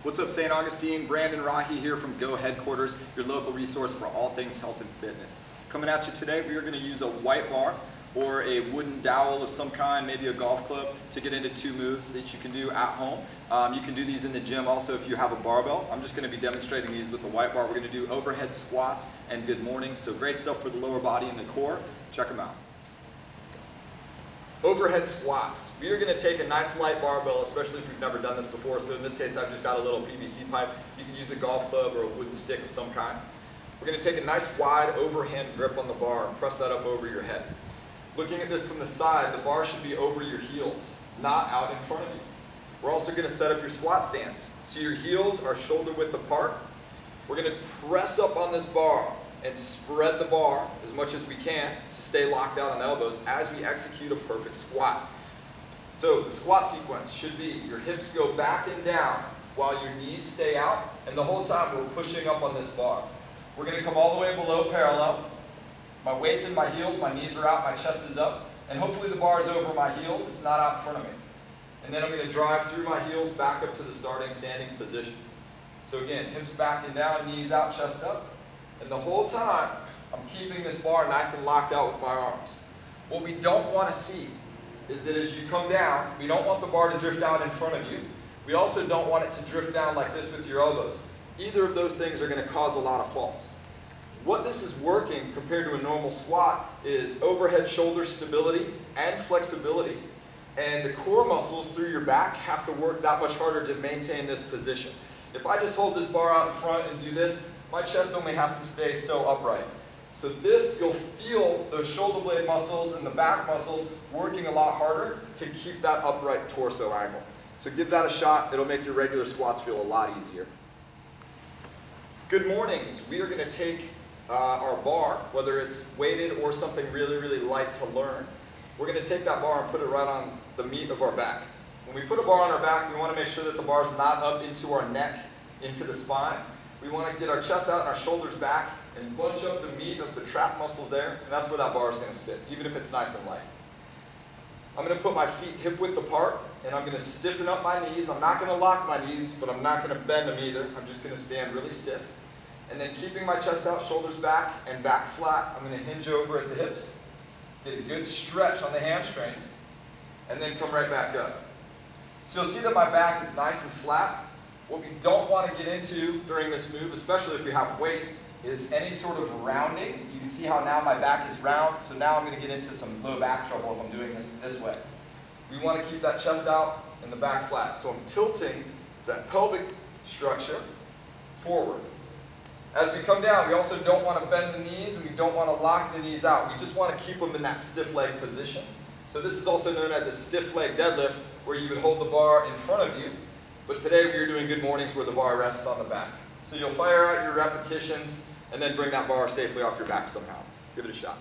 What's up, St. Augustine? Brandon Rahi here from Go Headquarters, your local resource for all things health and fitness. Coming at you today, we are going to use a white bar or a wooden dowel of some kind, maybe a golf club, to get into two moves that you can do at home. You can do these in the gym also if you have a barbell. I'm just going to be demonstrating these with the white bar. We're going to do overhead squats and good morning. So great stuff for the lower body and the core. Check them out. Overhead squats. We are going to take a nice light barbell, especially if you've never done this before. So in this case, I've just got a little PVC pipe. You can use a golf club or a wooden stick of some kind. We're going to take a nice wide overhand grip on the bar and press that up over your head. Looking at this from the side, the bar should be over your heels, not out in front of you. We're also going to set up your squat stance. So your heels are shoulder width apart. We're going to press up on this bar and spread the bar as much as we can to stay locked out on elbows as we execute a perfect squat. So the squat sequence should be your hips go back and down while your knees stay out, and the whole time we're pushing up on this bar. We're going to come all the way below parallel. My weight's in my heels, my knees are out, my chest is up, and hopefully the bar is over my heels, it's not out in front of me. And then I'm going to drive through my heels back up to the starting standing position. So again, hips back and down, knees out, chest up. And the whole time, I'm keeping this bar nice and locked out with my arms. What we don't want to see is that as you come down, we don't want the bar to drift out in front of you. We also don't want it to drift down like this with your elbows. Either of those things are going to cause a lot of faults. What this is working compared to a normal squat is overhead shoulder stability and flexibility. And the core muscles through your back have to work that much harder to maintain this position. If I just hold this bar out in front and do this, my chest only has to stay so upright. So this, you'll feel those shoulder blade muscles and the back muscles working a lot harder to keep that upright torso angle. So give that a shot. It'll make your regular squats feel a lot easier. Good mornings. We are going to take our bar, whether it's weighted or something really, really light to learn. We're going to take that bar and put it right on the meat of our back. When we put a bar on our back, we want to make sure that the bar is not up into our neck, into the spine. We want to get our chest out and our shoulders back and bunch up the meat of the trap muscles there, and that's where that bar is going to sit, even if it's nice and light. I'm going to put my feet hip width apart, and I'm going to stiffen up my knees. I'm not going to lock my knees, but I'm not going to bend them either. I'm just going to stand really stiff. And then keeping my chest out, shoulders back, and back flat, I'm going to hinge over at the hips, get a good stretch on the hamstrings, and then come right back up. So you'll see that my back is nice and flat. What we don't want to get into during this move, especially if we have weight, is any sort of rounding. You can see how now my back is round, so now I'm going to get into some low back trouble if I'm doing this way. We want to keep that chest out and the back flat. So I'm tilting that pelvic structure forward. As we come down, we also don't want to bend the knees and we don't want to lock the knees out. We just want to keep them in that stiff leg position. So this is also known as a stiff leg deadlift, where you would hold the bar in front of you. But today we are doing good mornings where the bar rests on the back. So you'll fire out your repetitions and then bring that bar safely off your back somehow. Give it a shot.